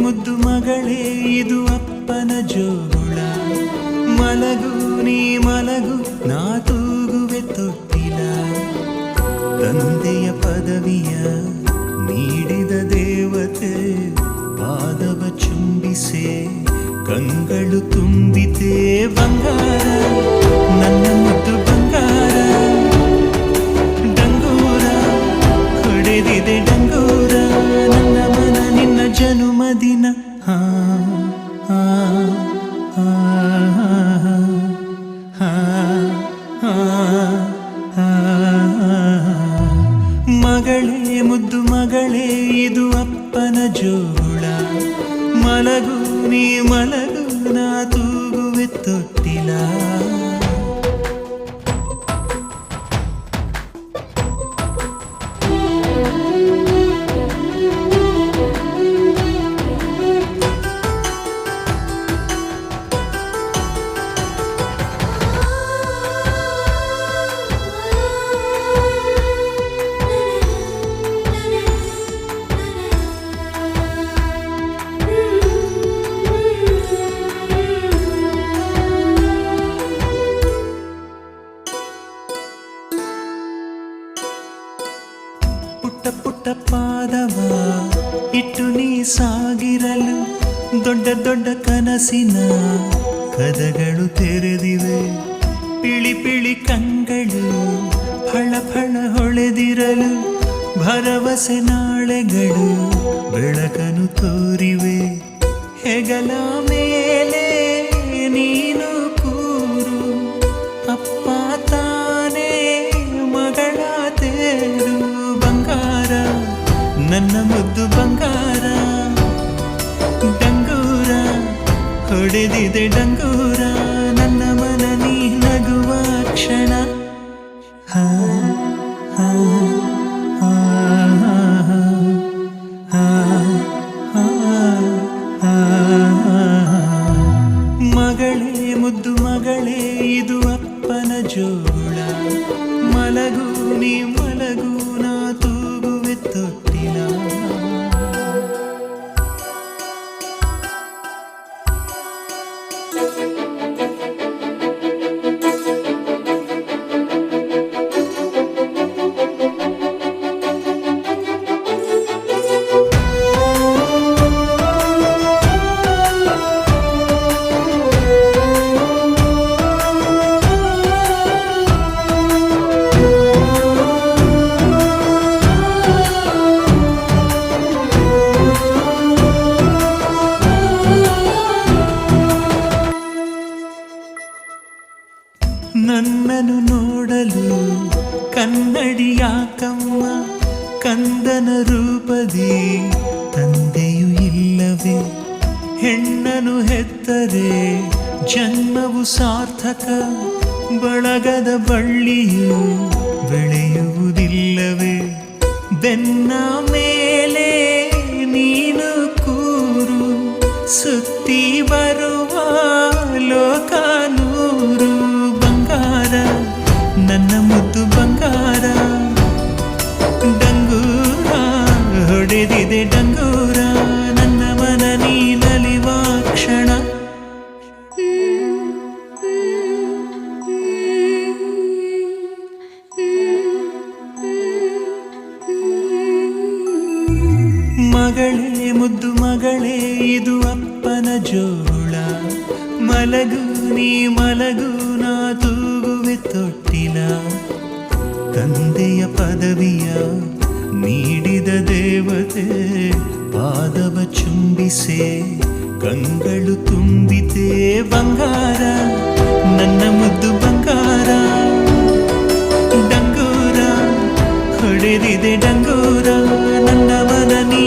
ಮುದ್ದು ಮಗಳೇ ಇದು ಅಪ್ಪನ ಜೋಗುಳ. ಮಲಗು ನೀ ಮಲಗು ನಾ ತೂಗುವೆ ತೊಟ್ಟಿಲ. ತಂದೆಯ ಪದವಿಯ ನೀಡಿದ ದೇವತೆ ಪಾದವ ಚುಂಬಿಸೆ ಕಂಗಳು ತುಂಬಿತೆ ಬಂಗಾರ ನನ್ನ ಮುದ್ದು ಬಂಗಾರ. ಡಂಗೂರ ಹೊಡೆದಿದೆ ಡಂಗೂರ ನನ್ನ ಮನ ನಿನ್ನ ಜನುಮದಿನ. ಮಗಳೇ ಮುದ್ದು ಮಗಳೇ ಇದು ಅಪ್ಪನ ಜೋಗುಳ. ಮಲಗು ನೀ ಮಲಗು ನಾ ತೂಗುವೆ ತೊಟ್ಟಿಲ. ಪುಟ್ಟ ಪುಟ್ಟ ಪಾದವ ಇಟ್ಟು ನೀ ಸಾಗಿರಲು ದೊಡ್ಡ ದೊಡ್ಡ ಕನಸಿನ ಕದಗಳು ತೆರೆದಿವೆ. ಪಿಳಿ ಪಿಳಿ ಕಂಗಳು ಫಳ ಫಳ ಹೊಳೆದಿರಲು ಭರವಸೆ ನಾಳೆಗಳು ಬೆಳಕನು ತೋರಿವೆ. ಹೆಗಲ ಮೇಲೆ ನೀನು ಕೂರು ಅಪ್ಪ ತಾನೇ ಮಗಳ ತೇರು. ಬಂಗಾರ ನನ್ನ ಮುದ್ದು ಬಂಗಾರ. ಡಂಗೂರ ಹೊಡೆದಿದೆ ಡಂಗೂರ ನನ್ನ ಮನ ನೀ ನಗುವ ಕ್ಷಣ. ಮಗಳೇ ಮುದ್ದು ಮಗಳೇ ಇದು ಅಪ್ಪನ ಜೋಗುಳ. ಮಲಗು ನೀ ಮಲಗು ನಾ ತೂಗುವೆ ತೊಟ್ಟಿಲ. ನನ್ನನ್ನು ನೋಡಲು ಕನ್ನಡಿಯಾಕಮ್ಮ ಕಂದನ ರೂಪದಿ ತಂದೆಯು ಇಲ್ಲವೇ. ಹೆಣ್ಣನು ಹೆತ್ತರೆ ಜನ್ಮವು ಸಾರ್ಥಕ ಬಳಗದ ಬಳ್ಳಿಯು ಬೆಳೆಯುವುದಿಲ್ಲವೇ. ಬೆನ್ನ ಮೇಲೆ ನೀನು ಕೂರು ಸುತ್ತಿ ಬರುವ ಲೋಕ ನೂರು. ನನ್ನ ಮುದ್ದು ಬಂಗಾರ. ಡಂಗೂರ ಹೊಡೆದಿದೆ ಡಂಗೂರ ನನ್ನ ಮನ ನೀ ನಲಿವ ಕ್ಷಣ. ಮಗಳೇ ಮುದ್ದು ಮಗಳೇ ಇದು ಅಪ್ಪನ ಜೋಗುಳ. ಮಲಗು ನೀ ಮಲಗು ನಾ ತೂಗುವೆ ತೊಟ್ಟಿಲ. ತಂದೆಯ ಪದವಿಯ ನೀಡಿದ ದೇವತೆ ಪಾದವ ಚುಂಬಿಸೆ ಕಂಗಳು ತುಂಬಿತೆ ಬಂಗಾರ ನನ್ನ ಮುದ್ದು ಬಂಗಾರ. ಡಂಗೂರ ಹೊಡೆದಿದೆ ಡಂಗೂರ ನನ್ನ ಮನ ನೀ